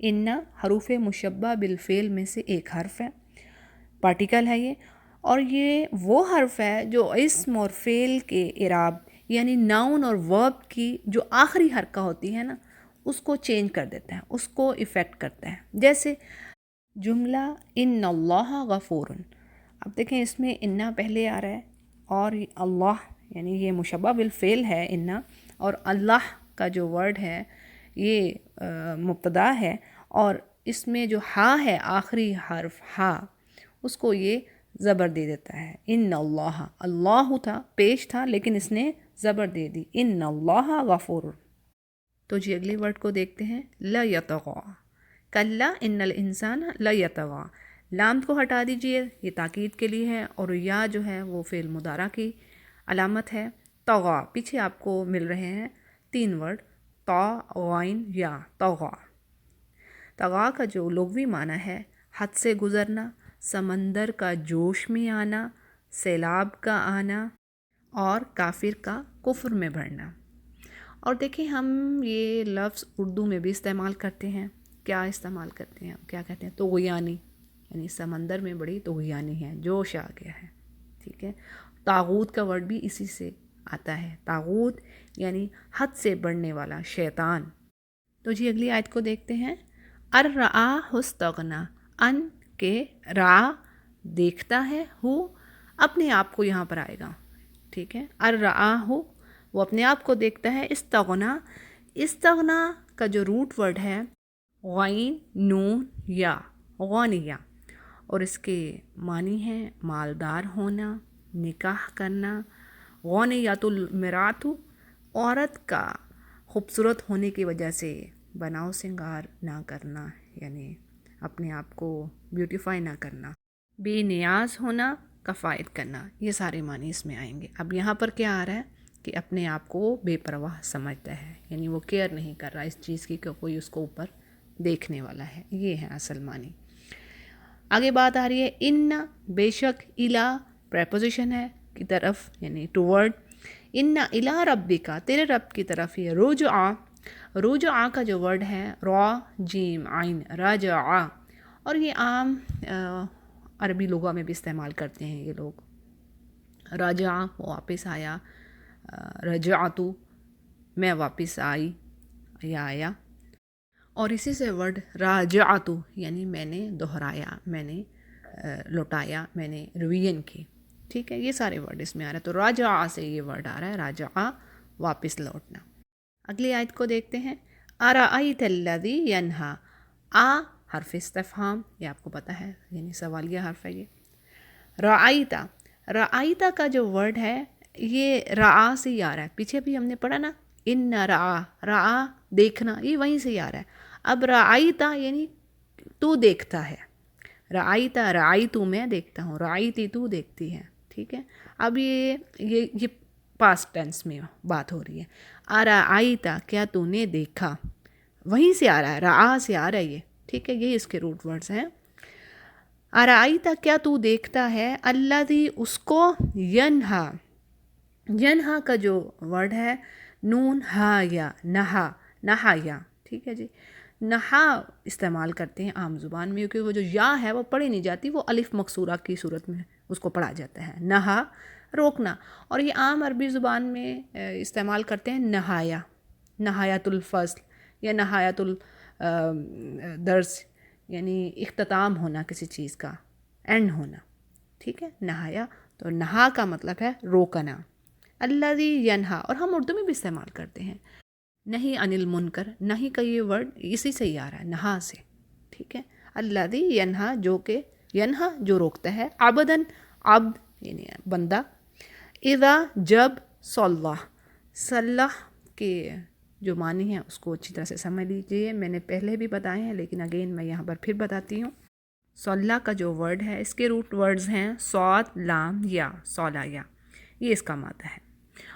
ان حروف مشبہ بالفعل میں سے ایک حرف ہے، پارٹیکل ہے یہ، اور یہ وہ حرف ہے جو اسم اور فعل کے اعراب یعنی ناؤن اور ورب کی جو آخری حرکہ ہوتی ہے نا اس کو چینج کر دیتا ہے، اس کو افیکٹ کرتا ہے۔ جیسے جملہ ان اللہ غفور، اب دیکھیں اس میں انا پہلے آ رہا ہے اور اللہ یعنی یہ مشبہ بالفعل ہے انا، اور اللہ کا جو ورڈ ہے یہ مبتدا ہے، اور اس میں جو ہا ہے آخری حرف ہا اس کو یہ زبر دے دیتا ہے۔ ان اللہ، اللہ تھا پیش تھا لیکن اس نے زبر دے دی، ان اللہ غفور۔ تو جی اگلی ورڈ کو دیکھتے ہیں، لا یطغی، کلا ان الانسان لا یطغی، لام کو ہٹا دیجئے، یہ تاکید کے لیے ہے، اور یا جو ہے وہ فعل مضارع کی علامت ہے۔ طغی، پیچھے آپ کو مل رہے ہیں 3 ورڈ، تا غائن یا طغی۔ طغی کا جو لغوی معنی ہے حد سے گزرنا، سمندر کا جوش میں آنا، سیلاب کا آنا، اور کافر کا کفر میں بڑھنا۔ اور دیکھیں ہم یہ لفظ اردو میں بھی استعمال کرتے ہیں، کیا استعمال کرتے ہیں، کیا کہتے ہیں، طغیانی، یعنی سمندر میں بڑی طغیانی ہے، جوش آ گیا ہے، ٹھیک ہے۔ طاغوت کا ورڈ بھی اسی سے آتا ہے، طاغوت یعنی حد سے بڑھنے والا شیطان۔ تو جی اگلی آیت کو دیکھتے ہیں، ارآہ استغنی، ان کے را دیکھتا ہے، ہو اپنے آپ کو یہاں پر آئے گا، ٹھیک ہے، ارآہ وہ اپنے آپ کو دیکھتا ہے، استغنا، استغنا کا جو روٹ ورڈ ہے غین نون یا غانیہ، اور اس کے معنی ہیں مالدار ہونا، نکاح کرنا، غانیۃ المرات، عورت کا خوبصورت ہونے کی وجہ سے بناؤ سنگار نہ کرنا، یعنی اپنے آپ کو بیوٹیفائی نہ کرنا، بے نیاز ہونا، کفایت کرنا، یہ سارے معنی اس میں آئیں گے۔ اب یہاں پر کیا آ رہا ہے کہ اپنے آپ کو بے پرواہ سمجھتا ہے، یعنی وہ کیئر نہیں کر رہا اس چیز کی کہ کوئی اس کو اوپر دیکھنے والا ہے، یہ ہے اصل معنی۔ آگے بات آ رہی ہے ان، بے شک، الا پریپوزیشن ہے کی طرف یعنی ٹورڈ، ان الا ربک، تیرے رب کی طرف، یہ رجعا، رجعا کا جو ورڈ ہے را جیم عین رجعا، اور یہ عام عربی لغہ میں بھی استعمال کرتے ہیں یہ لوگ، رجعا وہ واپس آیا، رجعتو میں واپس آئی یا آیا، اور اسی سے ورڈ راجعتو یعنی میں نے دہرایا، میں نے لوٹایا، میں نے ریویژن کی، ٹھیک ہے، یہ سارے ورڈ اس میں آ رہا ہے۔ تو راجعہ سے یہ ورڈ آ رہا ہے، راجعہ واپس لوٹنا۔ اگلی آیت کو دیکھتے ہیں، ارأیت الذی ینہا، آ حرف استفہام، یہ آپ کو پتہ ہے یعنی سوالیہ حرف ہے یہ۔ رأیتا، رأیتا کا جو ورڈ ہے یہ رعا سے ہی آ رہا ہے، پیچھے بھی ہم نے پڑھا نا، ان رعا، رعا دیکھنا، یہ وہیں سے ہی آ رہا ہے۔ اب رأیتا یعنی تو دیکھتا ہے، رأیتا رأیتو میں دیکھتا ہوں، رأیتی تو دیکھتی ہے، ٹھیک ہے۔ اب یہ پاسٹ ٹینس میں بات ہو رہی ہے، ارأیتا کیا تو نے دیکھا، وہیں سے آ رہا ہے، رعا سے آ رہا ہے یہ، ٹھیک ہے، یہ اس کے روٹ ورڈز ہیں۔ ارأیتا کیا تو دیکھتا ہے، الذی اس کو، ینہا، ینہا کا جو ورڈ ہے نون ہا یا نہا، نہا یا، ٹھیک ہے جی، نہا استعمال کرتے ہیں عام زبان میں کیونکہ وہ جو یا ہے وہ پڑھی نہیں جاتی، وہ الف مکسورہ کی صورت میں اس کو پڑھا جاتا ہے، نہا روکنا، اور یہ عام عربی زبان میں استعمال کرتے ہیں نہایا، نہایت الفصل یا نہایت الدرس، یعنی اختتام ہونا کسی چیز کا، اینڈ ہونا، ٹھیک ہے، نہایا، تو نہا کا مطلب ہے روکنا، الذی ینہا، اور ہم اردو میں بھی استعمال کرتے ہیں نہیں عن المنکر، نہیں کا یہ ورڈ اسی سے ہی آ رہا ہے، نہا سے، ٹھیک ہے، الذی ینہا جو کہ ینہا جو روکتا ہے، عبدن عبد یعنی بندہ، اذا جب، صلح، صلح کے جو معنی ہیں اس کو اچھی طرح سے سمجھ لیجئے، میں نے پہلے بھی بتائے ہیں لیکن اگین میں یہاں پر پھر بتاتی ہوں۔ صلح کا جو ورڈ ہے اس کے روٹ ورڈز ہیں صاد، لام، یا، صلح یا، یہ اس کا معنی ہے،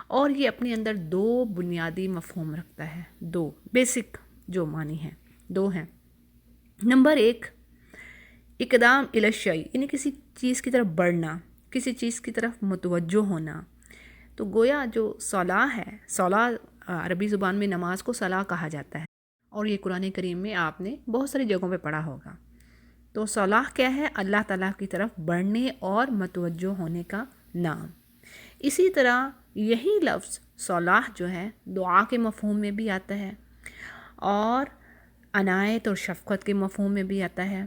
اور یہ اپنے اندر 2 بنیادی مفہوم رکھتا ہے، 2 بیسک جو معنی ہیں 2 ہیں۔ نمبر 1 اقدام الی الشیء، یعنی کسی چیز کی طرف بڑھنا، کسی چیز کی طرف متوجہ ہونا، تو گویا جو صلاح ہے، صلاح عربی زبان میں نماز کو صلاح کہا جاتا ہے، اور یہ قرآن کریم میں آپ نے بہت ساری جگہوں پہ پڑھا ہوگا۔ تو صلاح کیا ہے؟ اللہ تعالیٰ کی طرف بڑھنے اور متوجہ ہونے کا نام۔ اسی طرح یہی لفظ صلاح جو ہے دعا کے مفہوم میں بھی آتا ہے اور عنایت اور شفقت کے مفہوم میں بھی آتا ہے،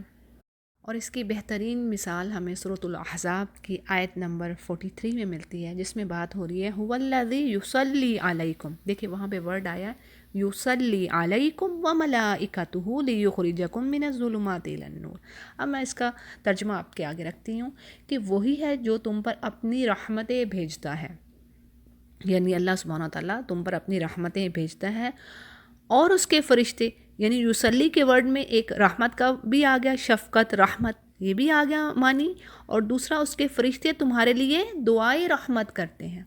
اور اس کی بہترین مثال ہمیں سورۃ الاحزاب کی آیت نمبر 43 میں ملتی ہے، جس میں بات ہو رہی ہے هو الذی یصلی علیکم۔ دیکھیں وہاں پہ ورڈ آیا یصلی علیکم وملائکتہ لیخرجکم من الظلمات الی النور۔ اب میں اس کا ترجمہ آپ کے آگے رکھتی ہوں کہ وہی ہے جو تم پر اپنی رحمتیں بھیجتا ہے، یعنی اللہ سبحانہ تعالیٰ تم پر اپنی رحمتیں بھیجتا ہے، اور اس کے فرشتے، یعنی یوسلی کے ورڈ میں ایک رحمت کا بھی آ گیا، شفقت رحمت یہ بھی آ گیا معنی، اور دوسرا اس کے فرشتے تمہارے لیے دعائے رحمت کرتے ہیں،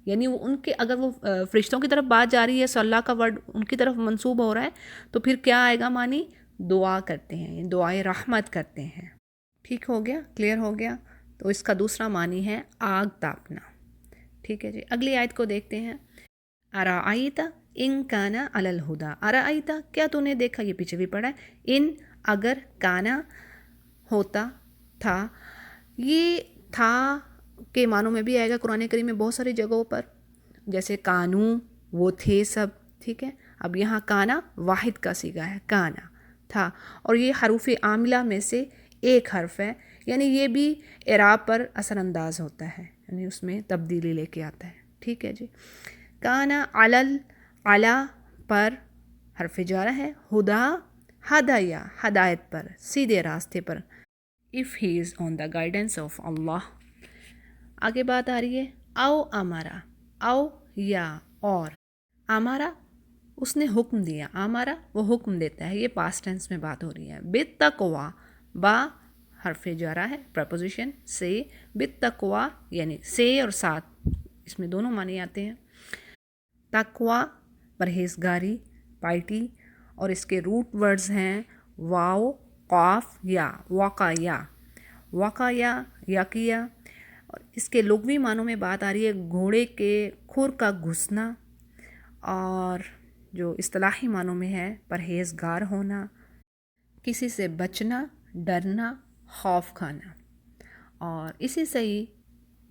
یعنی وہ ان کے اگر وہ فرشتوں کی طرف بات جا رہی ہے، سو اللہ کا ورڈ ان کی طرف منسوب ہو رہا ہے، تو پھر کیا آئے گا معنی؟ دعا کرتے ہیں، یعنی دعائے رحمت کرتے ہیں۔ ٹھیک ہو گیا؟ کلیئر ہو گیا؟ تو اس کا دوسرا معنی ہے آگ تاپنا۔ ٹھیک ہے جی، اگلی آیت کو دیکھتے ہیں۔ ارائیت ان کانا علی الہدا، ارائیت کیا تو نے دیکھا، یہ پیچھے بھی پڑھا ہے، ان اگر کانا ہوتا تھا، یہ تھا کے معنوں میں بھی آئے گا قرآن کریم میں بہت ساری جگہوں پر، جیسے کانو وہ تھے سب، ٹھیک ہے۔ اب یہاں کانا واحد کا صیغہ ہے، کانا تھا، اور یہ حروف عاملہ میں سے ایک حرف ہے، یعنی یہ بھی اعراب پر اثر انداز ہوتا ہے، یعنی اس میں تبدیلی لے کے آتا ہے۔ ٹھیک ہے جی، کانا علل علا پر حرف جارہ ہے، ہدا ہدایا ہدایت پر، سیدھے راستے پر، if he is on the guidance of اللہ۔ آگے بات آ رہی ہے او امارا، او یا اور، امارا اس نے حکم دیا، امارا وہ حکم دیتا ہے، یہ پاسٹ ٹینس میں بات ہو رہی ہے۔ بالتقوی با حرف جارہ ہے، پریپوزیشن سے، بالتقوی یعنی سے اور ساتھ، اس میں دونوں معنی آتے ہیں۔ تقوی پرہیزگاری، پائٹی، اور اس کے روٹ ورڈز ہیں واو قاف یا، وقایا وقایا یقیا، اور اس کے لغوی معنوں میں بات آ رہی ہے گھوڑے کے کھر کا گھسنا، اور جو اصطلاحی معنوں میں ہے پرہیزگار ہونا، کسی سے بچنا، ڈرنا، خوف کھانا، اور اسی سے ہی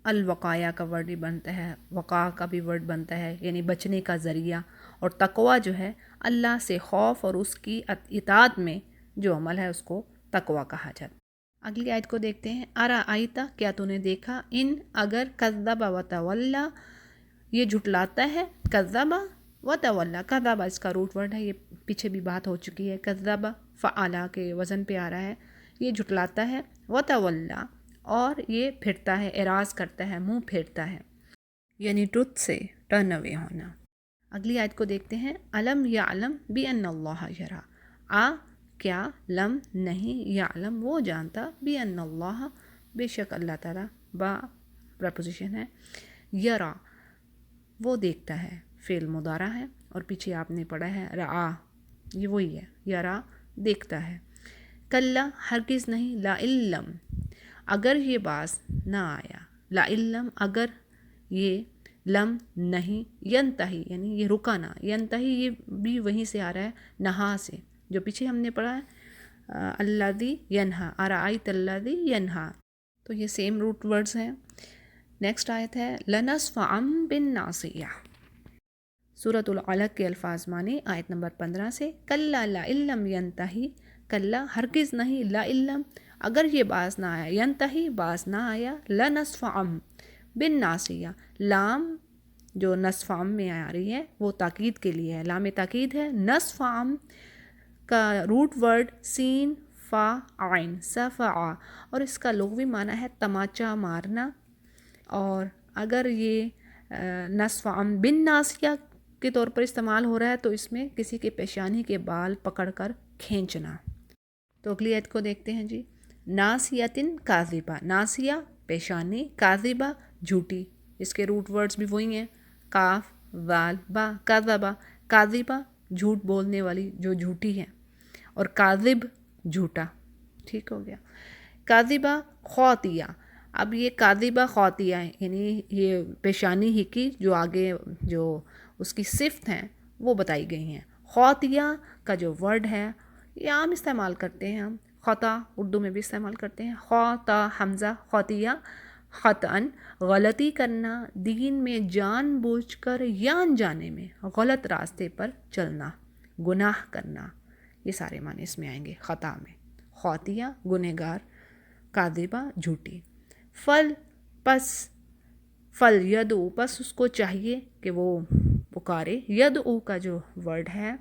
الوقایا کا ورڈ بھی بنتا ہے، وقا کا بھی ورڈ بنتا ہے، یعنی بچنے کا ذریعہ، اور تقوی جو ہے اللہ سے خوف اور اس کی اطاعت میں جو عمل ہے اس کو تقوی کہا جاتا ہے۔ اگلی آیت کو دیکھتے ہیں۔ ارائیتا کیا تو نے دیکھا، ان اگر، کذب وتولی یہ جھٹلاتا ہے، کذب وتولی، کذب اس کا روٹ ورڈ ہے، یہ پیچھے بھی بات ہو چکی ہے، کذب فعلا کے وزن پہ آ رہا ہے، یہ جھٹلاتا ہے، وتولی اور یہ پھرتا ہے، اعراض کرتا ہے، منہ پھیرتا ہے، یعنی ٹروتھ سے ٹرن اوے ہونا۔ اگلی آیت کو دیکھتے ہیں۔ علم یعلم بان اللہ یرا، کیا لم نہیں، یعلم وہ جانتا، بان اللہ بے شک اللہ تعالیٰ، با پریپوزیشن ہے، یرا وہ دیکھتا ہے، فعل مضارع ہے، اور پیچھے آپ نے پڑھا ہے رعا، یہ وہی ہے، یرا دیکھتا ہے۔ کلا ہرگز نہیں، لا علم اگر یہ باز نہ آیا، لا علم اگر یہ لم نہیں، ینتہی یعنی یہ رکانا، ینتہی یہ بھی وہیں سے آ رہا ہے نہا سے، جو پیچھے ہم نے پڑھا ہے الذی ینہا، ارائیت الذی ینہا، تو یہ سیم روٹ ورڈز ہیں۔ نیکسٹ آیت ہے لنصفعا بالناصیہ، سورۃ العلق کے الفاظ معنی آیت نمبر 15 سے، کلا لا علم ینتہی، کلا ہرگز نہیں، لا علم اگر یہ باز نہ آیا، ینتہی باز نہ آیا، لنصفعا بالناصیہ، لام جو نصفعا میں آ رہی ہے وہ تاکید کے لیے ہے، لام تاکید ہے، نصفعا کا روٹ ورڈ سین فا عین، صفع، اور اس کا لغوی معنی ہے تماچا مارنا، اور اگر یہ نصفعا بالناصیہ کے طور پر استعمال ہو رہا ہے تو اس میں کسی کے پیشانی کے بال پکڑ کر کھینچنا۔ تو اگلی آیت کو دیکھتے ہیں جی۔ ناسیتن کاذبہ، ناسیہ پیشانی، کاذبہ جھوٹی، اس کے روٹ ورڈز بھی وہی ہیں، کاف وال با، کاذبہ کاذبہ جھوٹ بولنے والی جو جھوٹی ہے، اور کاذب جھوٹا۔ ٹھیک ہو گیا۔ کاذبہ خاطیہ، اب یہ کاذبہ خاطیہ ہے، یعنی یہ پیشانی ہی کی جو آگے جو اس کی صفت ہیں وہ بتائی گئی ہیں، خاطیہ کا جو ورڈ ہے یہ عام استعمال کرتے ہیں ہم، خطا اردو میں بھی استعمال کرتے ہیں، خطا حمزہ خاطیہ، خطأً غلطی کرنا، دین میں جان بوجھ کر یا انجانے میں غلط راستے پر چلنا، گناہ کرنا، یہ سارے معنی اس میں آئیں گے خطا میں۔ خاطیہ گنہگار، کاذبہ جھوٹی۔ فل یدعو پس اس کو چاہیے کہ وہ پکارے، یدعو کا جو ورڈ ہے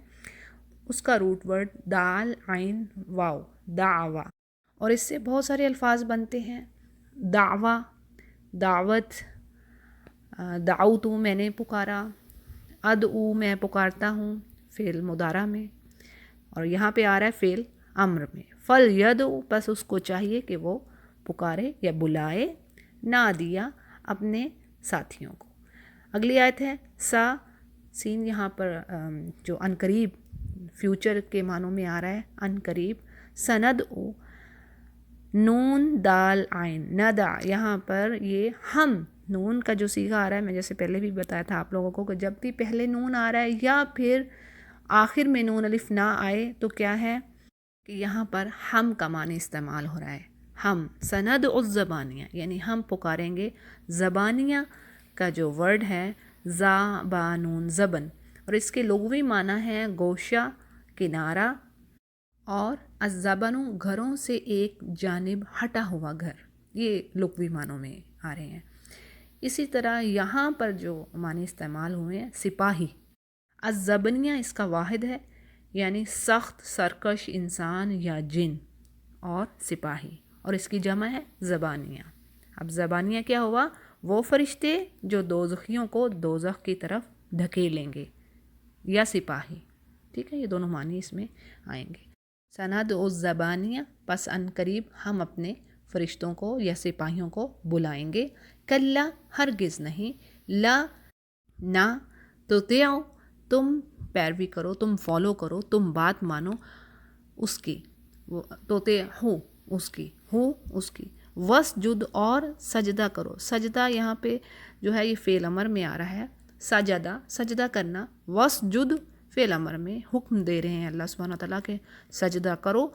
اس کا روٹ ورڈ دال عین واو، دعوا، اور اس سے بہت سارے الفاظ بنتے ہیں، دعویٰ، دعوت، دعوتو میں نے پکارا، ادعو میں پکارتا ہوں فعل مضارع میں، اور یہاں پہ آ رہا ہے فعل امر میں۔ فل یدعو پس اس کو چاہیے کہ وہ پکارے یا بلائے، نادیا اپنے ساتھیوں کو۔ اگلی آیت ہے سین، یہاں پر جو ان قریب فیوچر کے معنوں میں آ رہا ہے، ان قریب، سندعو، نون دال عین ندع، یہاں پر یہ ہم، نون کا جو صیغہ آ رہا ہے، میں جیسے پہلے بھی بتایا تھا آپ لوگوں کو کہ جب بھی پہلے نون آ رہا ہے یا پھر آخر میں نون الف نہ آئے تو کیا ہے کہ یہاں پر ہم کا معنی استعمال ہو رہا ہے، ہم، سندعو الزبانیہ، یعنی ہم پکاریں گے زبانیہ کا جو ورڈ ہے زبانون زبن، اور اس کے لغوی معنی ہے گوشہ، کنارہ، اور الزبن گھروں سے ایک جانب ہٹا ہوا گھر، یہ لغوی معنوں میں آ رہے ہیں۔ اسی طرح یہاں پر جو معنی استعمال ہوئے ہیں سپاہی، الزبنیہ اس کا واحد ہے، یعنی سخت سرکش انسان یا جن، اور سپاہی، اور اس کی جمع ہے زبانیہ۔ اب زبانیہ کیا ہوا؟ وہ فرشتے جو دوزخیوں کو دوزخ کی طرف دھکیلیں گے، یا سپاہی، ٹھیک ہے، یہ دونوں معنی اس میں آئیں گے۔ سندعو الزبانیہ پس ان قریب ہم اپنے فرشتوں کو یا سپاہیوں کو بلائیں گے، کلا ہرگز نہیں، لا نہ، تطیعوا تم پیروی کرو، تم فالو کرو، تم بات مانو اس کی، تطیعوا اس کی، ہو اس کی، وسجد اور سجدہ کرو، سجدہ یہاں پہ جو ہے یہ فعل امر میں آ رہا ہے، سجدہ سجدہ کرنا، وسجد فعل امر میں حکم دے رہے ہیں اللہ سبحانہ وتعالیٰ کے سجدہ کرو،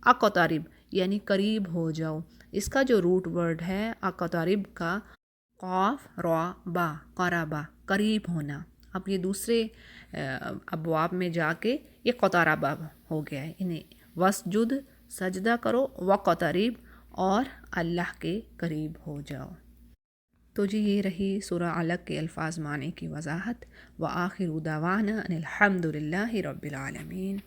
اقترب یعنی قریب ہو جاؤ، اس کا جو روٹ ورڈ ہے اقترب کا قاف را با، قربا، قریب ہونا۔ اب یہ دوسرے ابواب میں جا کے یہ قطربا ہو گیا ہے، انہیں وسجد سجدہ کرو، وقترب اور اللہ کے قریب ہو جاؤ۔ تو جی یہ رہی سورہ علق کے الفاظ معنی کی وضاحت۔ وآخر دعوانا ان الحمد للہ رب العالمین۔